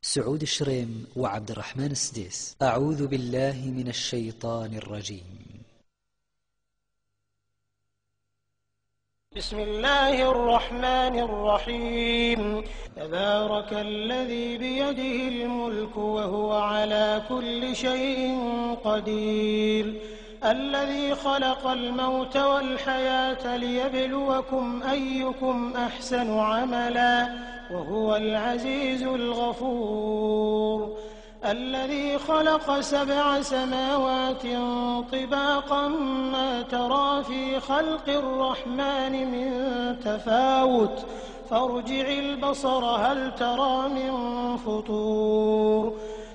سعود الشريم وعبد الرحمن السديس. أعوذ بالله من الشيطان الرجيم. بسم الله الرحمن الرحيم. تبارك الذي بيده الملك وهو على كل شيء قدير، الذي خلق الموت والحياة ليبلوكم أيكم أحسن عملا وهو العزيز الغفور، الذي خلق 7 سماوات طباقا ما ترى في خلق الرحمن من تفاوت فارجع البصر هل ترى من فطور،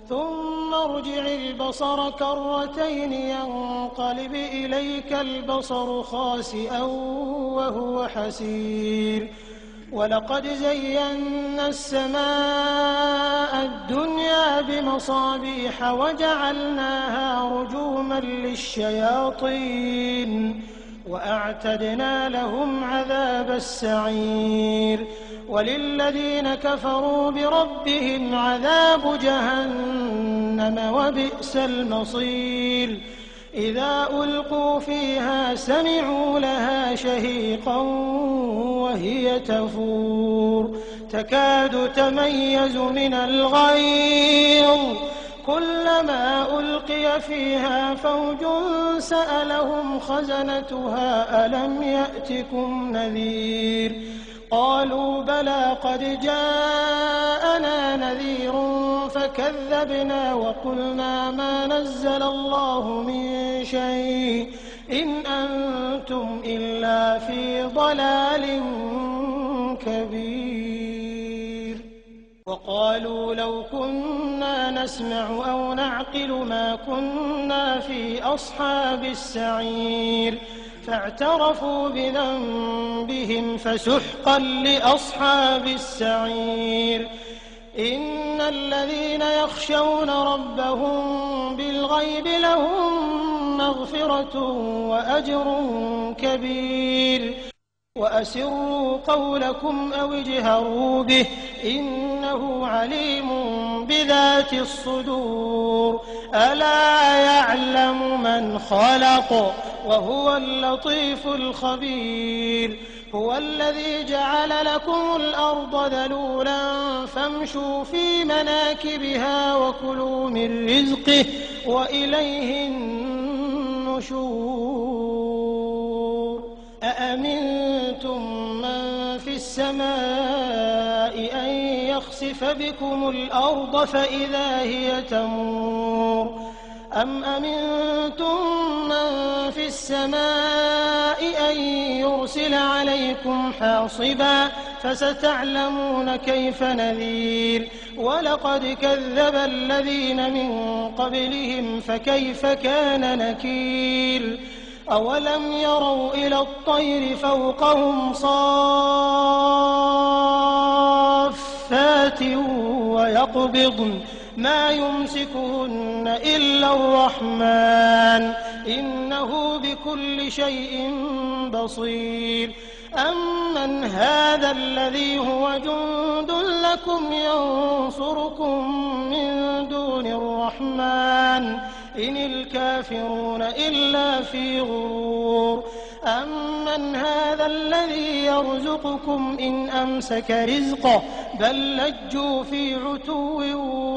ثم ارجع البصر كرتين ينقلب إليك البصر خاسئا وهو حسير، ولقد زينا السماء الدنيا بمصابيح وجعلناها رجوما للشياطين وأعتدنا لهم عذاب السعير، وللذين كفروا بربهم عذاب جهنم وبئس المصير، إذا ألقوا فيها سمعوا لها شهيقا وهي تفور تكاد تميز من الغيظ، كلما ألقي فيها فوج سألهم خزنتها ألم يأتكم نذير، قالوا بلى قد جاءنا نذير فكذبنا وقلنا ما نزل الله من شيء إن أنتم إلا في ضلال كبير، وقالوا لو كنا نسمع أو نعقل ما كنا في أصحاب السعير، فاعترفوا بذنبهم فسحقا لأصحاب السعير، إن الذين يخشون ربهم بالغيب لهم مغفرة وأجر كبير، وأسروا قولكم أو اجهروا به إنه عليم بذات الصدور، ألا يعلم من خلق وهو اللطيف الخبير، هو الذي جعل لكم الأرض ذلولا فامشوا في مناكبها وكلوا من رزقه وإليه النشور، أأمنتم من في السماء أن يخسف بكم الأرض فإذا هي تمور، أم أمنتم من في السماء أن يرسل عليكم حاصبا فستعلمون كيف نذير، ولقد كذب الذين من قبلهم فكيف كان نكير، أولم يروا إلى الطير فوقهم صافات ويقبضن ما يمسكهن إلا الرحمن إنه بكل شيء بصير، أمن هذا الذي هو جند لكم ينصركم من دون الرحمن إن الكافرون إلا في غرور، أمن هذا الذي يرزقكم إن أمسك رزقه بل لجوا في عتو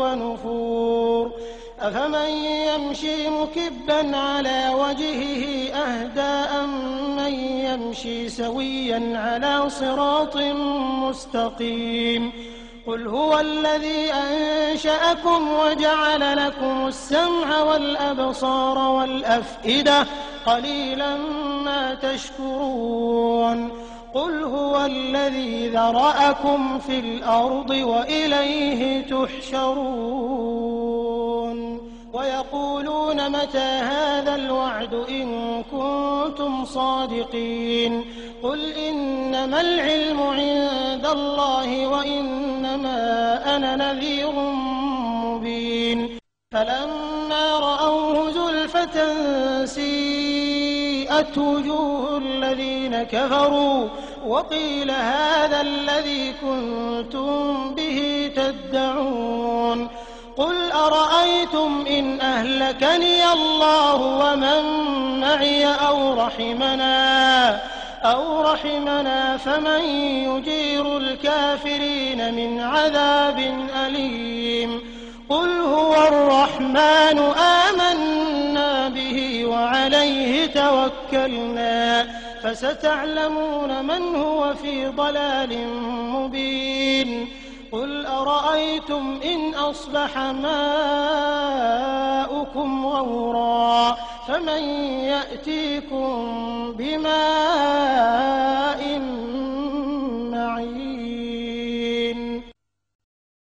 ونفور، أفمن يمشي مكبا على وجهه أهدى أمن يمشي سويا على صراط مستقيم، قل هو الذي أنشأكم وجعل لكم السمع والأبصار والأفئدة قليلا ما تشكرون، قل هو الذي ذرأكم في الأرض وإليه تحشرون، ويقولون متى هذا الوعد إن كنتم صادقين، قل إنما العلم عند الله وإنما أنا نذير مبين، فلما رأوه زلفة سيئت وجوه الذين كفروا وقيل هذا الذي كنتم به تدعون يعلمون قل أرأيتم إن أهلكني الله ومن معي أو رحمنا فمن يجير الكافرين من عذاب أليم قل هو الرحمن آمنا به وعليه توكلنا فستعلمون من هو في ضلال مبين قل أرأيتم إن أصبح ماؤكم غورا فمن يأتيكم بماء